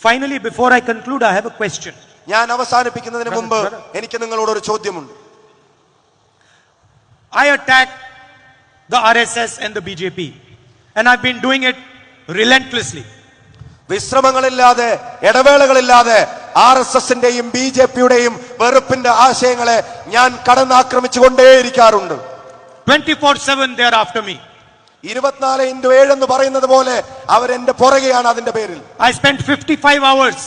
Finally, before I conclude, I have a question. ഞാൻ അവസാനിപ്പിക്കുന്നതിന് മുമ്പ് എനിക്ക് നിങ്ങളോട് ഒരു ചോദ്യമുണ്ട്. I attacked the RSS and the BJP, and I've been doing it relentlessly. വിശ്രമങ്ങളില്ലാതെ ഇടവേളകളില്ലാതെ RSSന്റെയും BJPയുടെയും വെറുപ്പിന്റെ ആശയങ്ങളെ ഞാൻ കടന്നാക്രമിച്ചുകൊണ്ടേയിരിക്കാറുണ്ട്. 24/7 they are after me. 24/7 എന്ന് പറയുന്നത് പോലെ അവരെന്റെ പുറകെയാണ്. അതിന്റെ പേരിൽ I spent 55 hours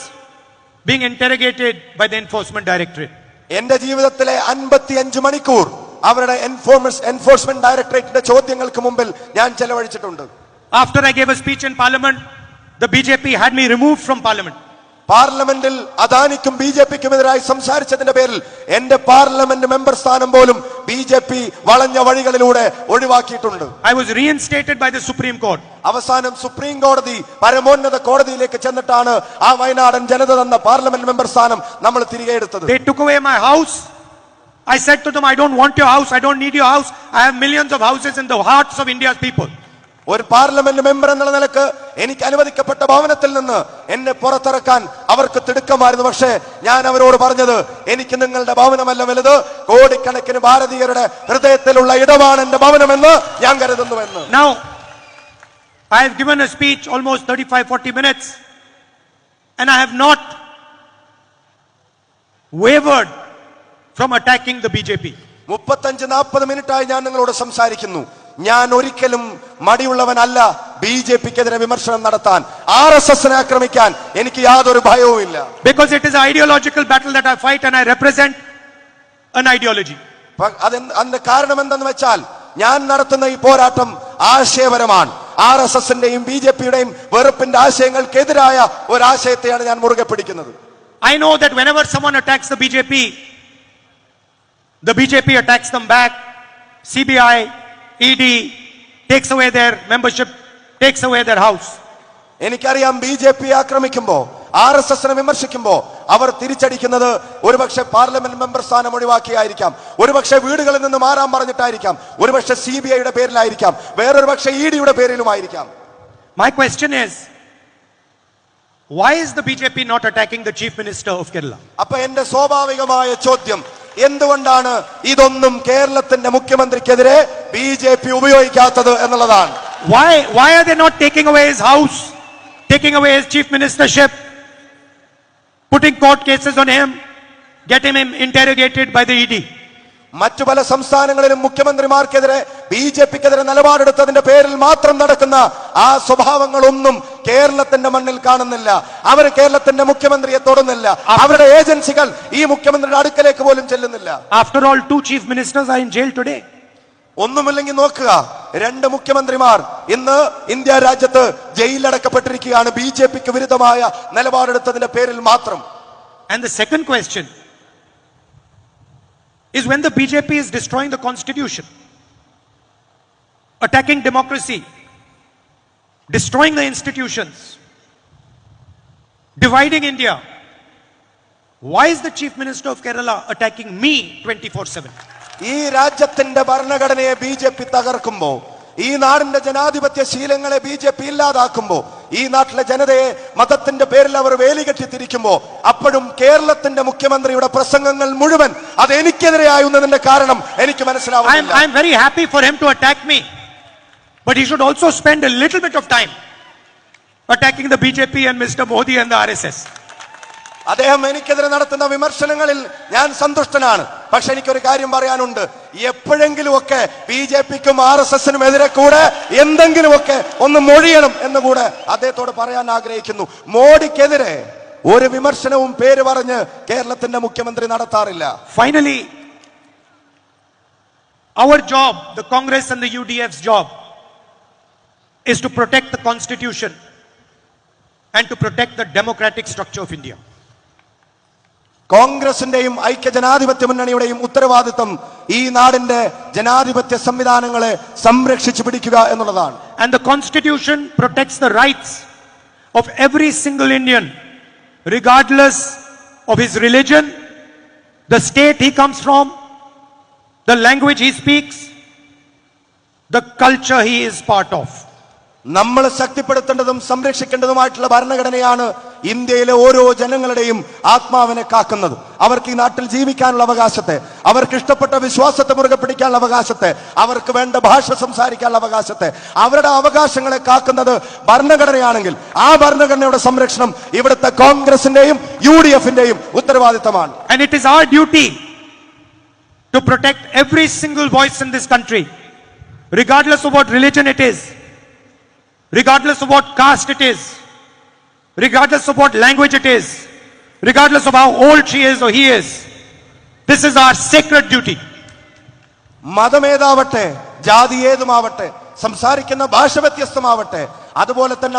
being interrogated by the Enforcement Directorate. എന്റെ ജീവിതത്തിലെ 55 മണിക്കൂർ അവരുടെ എൻഫോഴ്സ്മെന്റ് ഡയറക്ടറേറ്റിന്റെ ചോദ്യങ്ങൾക്ക് മുമ്പിൽ ഞാൻ ചെലവഴിച്ചിട്ടുണ്ട്. After I gave a speech in Parliament, the BJP had me removed from Parliament. പാർലമെന്റിൽ അദാനിക്കും BJPക്കുമെതിരായി സംസാരിച്ചതിന്റെ പേരിൽ എന്റെ പാർലമെന്റ് മെമ്പർ സ്ഥാനം പോലും BJP വളഞ്ഞ വഴികളിലൂടെ ഒഴിവാക്കിയിട്ടുണ്ട്. I was reinstated by the Supreme Court. അവസാനം സുപ്രീം കോടതി പരമോന്നത കോടതിയിലേക്ക് ചെന്നിട്ടാണ് ആ വയനാടൻ ജനത തന്ന പാർലമെന്റ് മെമ്പർ സ്ഥാനം നമ്മൾ തിരികെ എടുത്തത്. They took away my house. I said to them, I don't want your house. I don't need your house. I have millions of houses in the hearts of India's people. ഒരു parliament member എന്നുള്ള നിലക്ക് എനിക്ക് അനുവദിക്കപ്പെട്ട ഭവനത്തിൽ നിന്ന് എന്നെ പുറത്തിറക്കാൻ അവർക്ക് തിടുക്കമായിരുന്നു. പക്ഷേ ഞാൻ അവരോട് പറഞ്ഞത്, എനിക്ക് നിങ്ങളുടെ ഭവനമല്ല വലുത്, കോടിക്കണക്കിന് ഭാരതീയരുടെ ഹൃദയത്തിലുള്ള ഇടമാണ് എന്റെ ഭവനമെന്ന് ഞാൻ കരുതുന്നുവെന്ന്. Now, I have given a speech almost 35-40 minutes, and I have not wavered from attacking the BJP. 35-40 മിനിറ്റായി ഞാൻ നിങ്ങളോട് സംസാരിക്കുന്നു. ഞാൻ ഒരിക്കലും മടിയുള്ളവനല്ല BJPക്കെതിരെ വിമർശനം നടത്താൻ, RSSനെ ആക്രമിക്കാൻ എനിക്ക് യാതൊരു ഭയവും ഇല്ല. Because it is an ideological battle that I fight, and I represent an ideology. അതിന്റെ കാരണം എന്തെന്ന് വെച്ചാൽ ഞാൻ നടത്തുന്ന ഈ പോരാട്ടം ആശയപരമാണ്. RSSന്റെയും BJPയുടെയും വെറുപ്പിന്റെ ആശയങ്ങൾക്കെതിരായ ഒരു ആശയത്തെയാണ് ഞാൻ മുറുകെ പിടിക്കുന്നത്. I know that whenever someone attacks the BJP attacks them back. CBI, ED takes away their membership, takes away their house. എനിക്കറിയാം BJP ആക്രമിക്കുമ്പോ, RSSനെ വിമർശിക്കുമ്പോ അവർ തിരിച്ചടിക്കുന്നത് ഒരുപക്ഷെ പാർലമെന്റ് മെമ്പർ സ്ഥാനം ഒഴിവാക്കിയായിരിക്കാം, ഒരുപക്ഷെ വീടുകളിൽ നിന്ന് മാറാൻ പറഞ്ഞിട്ടായിരിക്കാം, ഒരുപക്ഷെ CBIയുടെ പേരിലായിരിക്കാം, വേറൊരു പക്ഷേ EDയുടെ പേരിലുമായിരിക്കാം. My question is, why is the BJP not attacking the Chief Minister of Kerala? അപ്പൊ എന്റെ സ്വാഭാവികമായ ചോദ്യം, എന്തുകൊണ്ടാണ് ഇതൊന്നും കേരളത്തിന്റെ മുഖ്യമന്ത്രിക്കെതിരെ BJP ഉപയോഗിക്കാത്തത് എന്നുള്ളതാണ്. Why are they not taking away his house, taking away his chief ministership, putting court cases on him, getting him interrogated by the ED? മറ്റു പല സംസ്ഥാനങ്ങളിലും മുഖ്യമന്ത്രിമാർക്കെതിരെ BJPക്കെതിരെ നിലപാടെടുത്തതിന്റെ പേരിൽ മാത്രം നടക്കുന്ന ആ സ്വഭാവങ്ങളൊന്നും കേരളത്തിന്റെ മണ്ണിൽ കാണുന്നില്ല. അവർ കേരളത്തിന്റെ മുഖ്യമന്ത്രിയെ തൊടുന്നില്ല. അവരുടെ ഏജൻസികൾ ഈ മുഖ്യമന്ത്രിയുടെ അടുക്കലേക്ക് പോലും ചെല്ലുന്നില്ല. After all, 2 chief ministers are in jail today. ഒന്നുമില്ലെങ്കിൽ നോക്കുക, 2 മുഖ്യമന്ത്രിമാർ ഇന്ന് ഇന്ത്യ രാജ്യത്ത് ജയിലിലടക്കപ്പെട്ടിരിക്കുകയാണ് BJPക്ക് വിരുദ്ധമായ നിലപാടെടുത്തതിന്റെ പേരിൽ മാത്രം. And the second question is, when the BJP is destroying the constitution, attacking democracy, destroying the institutions, dividing India, why is the Chief Minister of Kerala attacking me 24/7? ഈ രാജ്യത്തിന്റെ ഭരണഘടനയെ BJP തകർക്കുമ്പോ, ഈ നാടിന്റെ ജനാധിപത്യ ശീലങ്ങളെ BJP ഇല്ലാതാക്കുമ്പോ, ഈ നാട്ടിലെ ജനതയെ മതത്തിന്റെ പേരിൽ അവർ വേലികെട്ടിത്തിരിക്കുമ്പോ, അപ്പോഴും കേരളത്തിന്റെ മുഖ്യമന്ത്രിയുടെ പ്രസംഗങ്ങൾ മുഴുവൻ അത് എനിക്കെതിരെയായുന്നതിന്റെ കാരണം എനിക്ക് മനസ്സിലാവുന്നില്ല. I am very happy for him to attack me, but he should also spend a little bit of time attacking the BJP and Mr. Modi and the RSS. അദ്ദേഹം എനിക്കെതിരെ നടത്തുന്ന വിമർശനങ്ങളിൽ ഞാൻ സന്തുഷ്ടനാണ്. പക്ഷെ എനിക്കൊരു കാര്യം പറയാനുണ്ട്, എപ്പോഴെങ്കിലുമൊക്കെ BJPക്കും RSSനും എതിരെ കൂടെ എന്തെങ്കിലുമൊക്കെ ഒന്ന് മൊഴിയണം എന്നുകൂടെ അദ്ദേഹത്തോട് പറയാൻ ആഗ്രഹിക്കുന്നു. മോഡിക്കെതിരെ ഒരു വിമർശനവും പേര് പറഞ്ഞ് കേരളത്തിന്റെ മുഖ്യമന്ത്രി നടത്താറില്ല. Finally, our job, the Congress and the UDF's job, is to protect the Constitution and to protect the democratic structure of India. കോൺഗ്രസിന്റെയും ഐക്യജനാധിപത്യ മുന്നണിയുടെയും ഉത്തരവാദിത്തം ഈ നാടിന്റെ ജനാധിപത്യ സംവിധാനങ്ങളെ സംരക്ഷിച്ചു പിടിക്കുക എന്നുള്ളതാണ്. And the Constitution protects the rights of every single Indian, regardless of his religion, the state he comes from, the language he speaks, the culture he is part of. നമ്മൾ ശക്തിപ്പെടുത്തേണ്ടതും സംരക്ഷിക്കേണ്ടതുമായിട്ടുള്ള ഭരണഘടനയാണ് ഇന്ത്യയിലെ ഓരോ ജനങ്ങളുടെയും ആത്മാവിനെ കാക്കുന്നത്. അവർക്ക് ഈ നാട്ടിൽ ജീവിക്കാനുള്ള അവകാശത്തെ, അവർക്ക് ഇഷ്ടപ്പെട്ട വിശ്വാസത്തെ മുറുകെ പിടിക്കാനുള്ള അവകാശത്തെ, അവർക്ക് വേണ്ട ഭാഷ സംസാരിക്കാനുള്ള അവകാശത്തെ, അവരുടെ അവകാശങ്ങളെ കാക്കുന്നത് ഭരണഘടനയാണെങ്കിൽ ആ ഭരണഘടനയുടെ സംരക്ഷണം ഇവിടുത്തെ കോൺഗ്രസിന്റെയും UDF-ന്റെയും ഉത്തരവാദിത്തമാണ്. And it is our duty to protect every single voice in this country, regardless of what religion it is, regardless of what caste it is, regardless of what language it is, regardless of how old she is or he is. This is our sacred duty. മതമേതാവട്ടെ, ജാതി ഏതുമാവട്ടെ, സംസാരിക്കുന്ന ഭാഷ വ്യത്യസ്തമാവട്ടെ, അതുപോലെ തന്നെ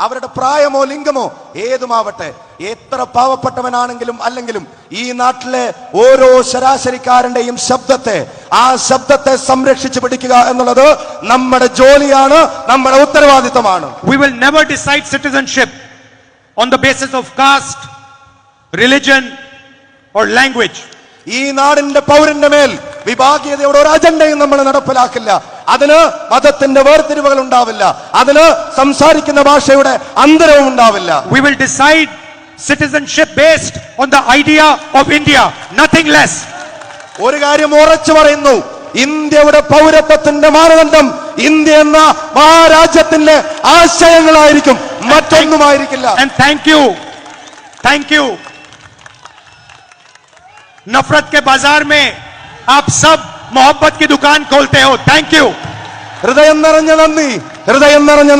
അവരുടെ പ്രായമോ ലിംഗമോ ഏതുമാവട്ടെ, എത്ര പാവപ്പെട്ടവനാണെങ്കിലും അല്ലെങ്കിലും ഈ നാട്ടിലെ ഓരോ ശരാശരിക്കാരന്റെയും ആ ശബ്ദത്തെ സംരക്ഷിച്ചു പിടിക്കുക എന്നുള്ളത് നമ്മുടെ ജോലിയാണ്, നമ്മുടെ ഉത്തരവാദിത്തമാണ്. We will never decide citizenship on the basis of caste, religion or language. ഈ നാടിന്റെ പൗരന്റെ മേൽ വിഭാഗീയതയുടെ ഒരു അജണ്ടയും നമ്മൾ നടപ്പിലാക്കില്ല. അതിന് മതത്തിന്റെ വേർതിരിവുകൾ ഉണ്ടാവില്ല, അതിന് സംസാരിക്കുന്ന ഭാഷയുടെ അന്തരവും ഉണ്ടാവില്ല. We will decide citizenship based on the idea of India, nothing less. ഒരു കാര്യം ഉറച്ചു പറയുന്നു, ഇന്ത്യയുടെ പൗരത്വത്തിന്റെ മാനദണ്ഡം ഇന്ത്യ എന്ന മഹാരാജ്യത്തിന്റെ ആശയങ്ങളായിരിക്കും, മറ്റൊന്നുമായിരിക്കില്ല. And thank you. नफरत के बाजार में आप सब मोहब्बत की दुकान खोलते हो. Thank you. ഹൃദയം നിറഞ്ഞ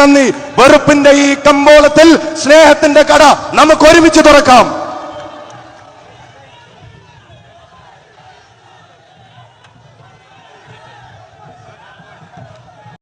നന്ദി. വെറുപ്പിന്റെ ഈ കമ്പോളത്തിൽ സ്നേഹത്തിന്റെ കട നമുക്ക് ഒരുമിച്ച് തുറക്കാം.